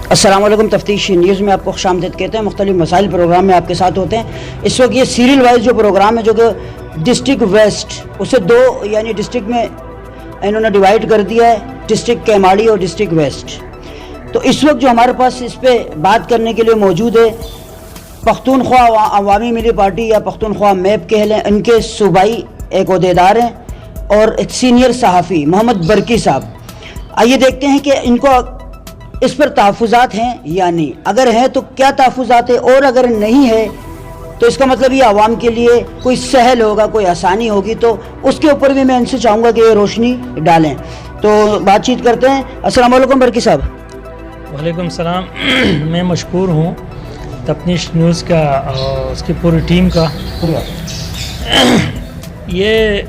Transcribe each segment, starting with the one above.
السلام علیکم، تفتیش نیوز میں آپ کو خوشامدید کہتے ہیں۔ مختلف مسائل پروگرام میں آپ کے ساتھ ہوتے ہیں۔ اس وقت یہ سیریل وائز جو پروگرام ہے جو کہ ڈسٹرکٹ ویسٹ، اسے دو یعنی ڈسٹرکٹ میں انہوں نے ڈیوائیڈ کر دیا ہے، ڈسٹرکٹ کیماڑی اور ڈسٹرکٹ ویسٹ۔ تو اس وقت جو ہمارے پاس اس پہ بات کرنے کے لیے موجود ہے پختونخوا عوامی ملی پارٹی یا پختونخوا میپ کہہ لیں، ان کے صوبائی ایک عہدیدار ہیں اور ایک سینئر صحافی محمد برکی صاحب۔ آئیے دیکھتے ہیں کہ ان کو اس پر تحفظات ہیں یا نہیں، اگر ہیں تو کیا تحفظات ہیں، اور اگر نہیں ہے تو اس کا مطلب یہ عوام کے لیے کوئی سہل ہوگا، کوئی آسانی ہوگی، تو اس کے اوپر بھی میں ان سے چاہوں گا کہ یہ روشنی ڈالیں۔ تو بات چیت کرتے ہیں۔ السلام علیکم برکی صاحب۔ وعلیکم السلام۔ میں مشکور ہوں تفتیش نیوز کا اور اس کی پوری ٹیم کا۔ یہ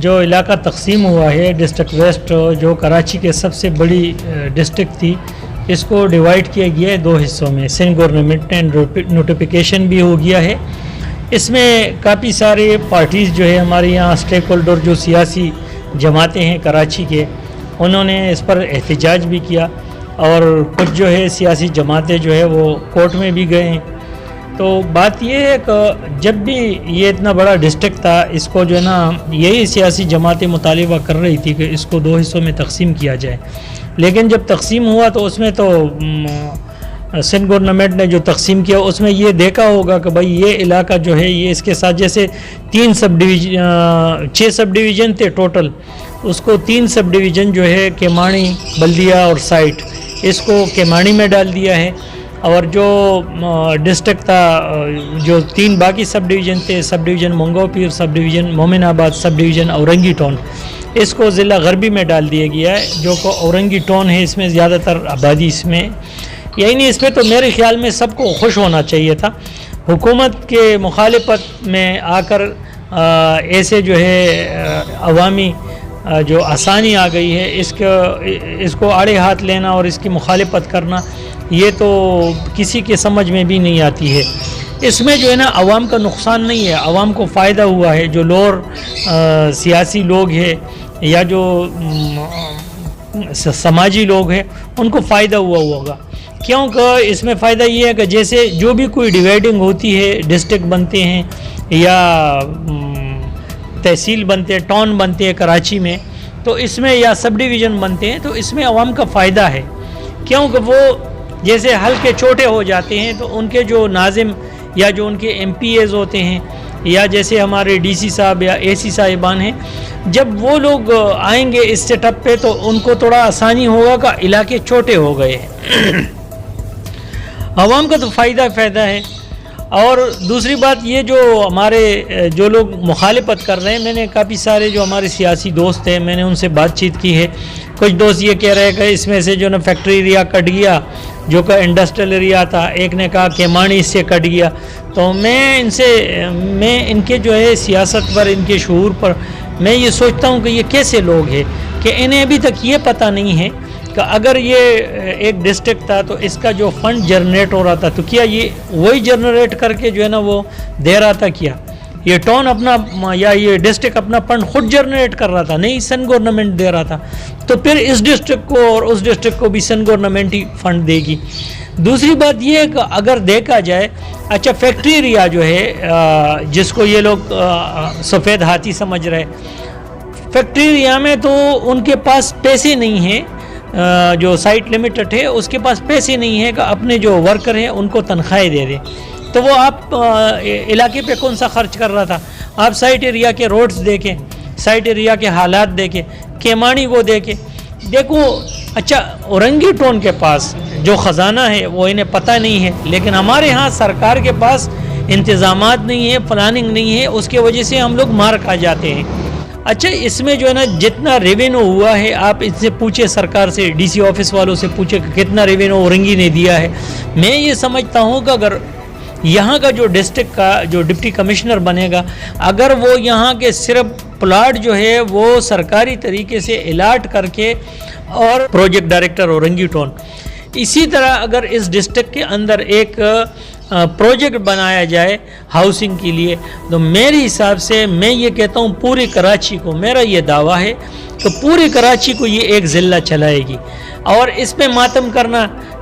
جو علاقہ تقسیم ہوا ہے ڈسٹرکٹ ویسٹ، جو کراچی کے سب سے بڑی ڈسٹرکٹ تھی، اس کو ڈیوائیڈ کیا گیا ہے دو حصوں میں۔ سندھ گورنمنٹ نے نوٹیفیکیشن بھی ہو گیا ہے۔ اس میں کافی سارے پارٹیز جو ہے ہمارے یہاں اسٹیک ہولڈر، جو سیاسی جماعتیں ہیں کراچی کے، انہوں نے اس پر احتجاج بھی کیا، اور کچھ جو ہے سیاسی جماعتیں جو ہے وہ کورٹ میں بھی گئے ہیں۔ تو بات یہ ہے کہ جب بھی یہ اتنا بڑا ڈسٹرکٹ تھا، اس کو جو ہے نا یہی سیاسی جماعتیں مطالبہ کر رہی تھی کہ اس کو دو حصوں میں تقسیم کیا جائے، لیکن جب تقسیم ہوا تو اس میں تو سندھ گورنمنٹ نے جو تقسیم کیا اس میں یہ دیکھا ہوگا کہ بھائی یہ علاقہ جو ہے یہ اس کے ساتھ جیسے 6 سب ڈویژن تھے ٹوٹل، اس کو 3 سب ڈویژن جو ہے کیماڑی، بلدیہ اور سائٹ، اس کو کیماڑی میں ڈال دیا ہے، اور جو ڈسٹرکٹ تھا، جو 3 باقی سب ڈویژن تھے، سب ڈویژن منگو پیر، سب ڈویژن مومن آباد، سب ڈویژن اورنگی ٹون، اس کو ضلع غربی میں ڈال دیا گیا ہے، جو کہ اورنگی ٹون ہے، اس میں زیادہ تر آبادی اس میں، یعنی اس میں تو میرے خیال میں سب کو خوش ہونا چاہیے تھا۔ حکومت کے مخالفت میں آ کر ایسے جو ہے عوامی جو آسانی آ گئی ہے، اس کو آڑے ہاتھ لینا اور اس کی مخالفت کرنا، یہ تو کسی کے سمجھ میں بھی نہیں آتی ہے۔ اس میں جو ہے نا عوام کا نقصان نہیں ہے، عوام کو فائدہ ہوا ہے، جو لوور سیاسی لوگ ہیں یا جو سماجی لوگ ہیں ان کو فائدہ ہوا ہوگا، کیونکہ اس میں فائدہ یہ ہے کہ جیسے جو بھی کوئی ڈیوائڈنگ ہوتی ہے، ڈسٹرکٹ بنتے ہیں یا تحصیل بنتے ہیں، ٹاؤن بنتے ہیں کراچی میں، تو اس میں یا سب ڈویژن بنتے ہیں، تو اس میں عوام کا فائدہ ہے، کیونکہ وہ جیسے ہلکے چھوٹے ہو جاتے ہیں تو ان کے جو ناظم یا جو ان کے ایم پی ایز ہوتے ہیں، یا جیسے ہمارے ڈی سی صاحب یا اے سی صاحبان ہیں، جب وہ لوگ آئیں گے اس سیٹ اپ پہ تو ان کو تھوڑا آسانی ہوگا کہ علاقے چھوٹے ہو گئے ہیں۔ عوام کا تو فائدہ ہے۔ اور دوسری بات یہ جو ہمارے جو لوگ مخالفت کر رہے ہیں، میں نے کافی سارے جو ہمارے سیاسی دوست ہیں، میں نے ان سے بات چیت کی ہے۔ کچھ دوست یہ کہہ رہے ہیں کہ اس میں سے جو نا فیکٹری ایریا کٹ گیا، جو کہ انڈسٹریل ایریا تھا، ایک نے کہا کہ مانی اس سے کٹ گیا، تو میں ان کے جو ہے سیاست پر، ان کے شعور پر میں یہ سوچتا ہوں کہ یہ کیسے لوگ ہیں کہ انہیں ابھی تک یہ پتہ نہیں ہے کہ اگر یہ ایک ڈسٹرکٹ تھا تو اس کا جو فنڈ جنریٹ ہو رہا تھا تو کیا یہ وہی جنریٹ کر کے جو ہے نا وہ دے رہا تھا، کیا یہ ٹاؤن اپنا یا یہ ڈسٹرکٹ اپنا فنڈ خود جنریٹ کر رہا تھا؟ نہیں، سندھ گورنمنٹ دے رہا تھا، تو پھر اس ڈسٹرکٹ کو اور اس ڈسٹرکٹ کو بھی سندھ گورنمنٹ ہی فنڈ دے گی۔ دوسری بات یہ ہے کہ اگر دیکھا جائے، اچھا فیکٹری ایریا جو ہے جس کو یہ لوگ سفید ہاتھی سمجھ رہے، فیکٹری ایریا میں تو ان کے پاس پیسے نہیں ہیں، جو سائٹ لمیٹڈ ہے اس کے پاس پیسے نہیں ہیں کہ اپنے جو ورکر ہیں ان کو تنخواہیں دے دیں، تو وہ آپ علاقے پہ کون سا خرچ کر رہا تھا؟ آپ سائٹ ایریا کے روڈز دیکھیں، سائٹ ایریا کے حالات دیکھیں، کیماڑی وہ دیکھیں، دیکھو اچھا اورنگی ٹون کے پاس جو خزانہ ہے وہ انہیں پتہ نہیں ہے، لیکن ہمارے ہاں سرکار کے پاس انتظامات نہیں ہے، پلاننگ نہیں ہے، اس کی وجہ سے ہم لوگ مار کھا جاتے ہیں۔ اچھا اس میں جو ہے نا جتنا ریونیو ہوا ہے، آپ اس سے پوچھیں، سرکار سے، ڈی سی آفس والوں سے پوچھیں کہ کتنا ریونیو اورنگی نے دیا ہے۔ میں یہ سمجھتا ہوں کہ اگر یہاں کا جو ڈسٹرکٹ کا جو ڈپٹی کمشنر بنے گا، اگر وہ یہاں کے صرف پلاٹ جو ہے وہ سرکاری طریقے سے الاٹ کر کے، اور پروجیکٹ ڈائریکٹر اورنگی ٹون، اسی طرح اگر اس ڈسٹرکٹ کے اندر ایک پروجیکٹ بنایا جائے ہاؤسنگ کے لیے، تو میرے حساب سے میں یہ کہتا ہوں پوری کراچی کو، میرا یہ دعویٰ ہے کہ پوری کراچی کو یہ ایک ضلع چلائے گی، اور اس پہ ماتم کرنا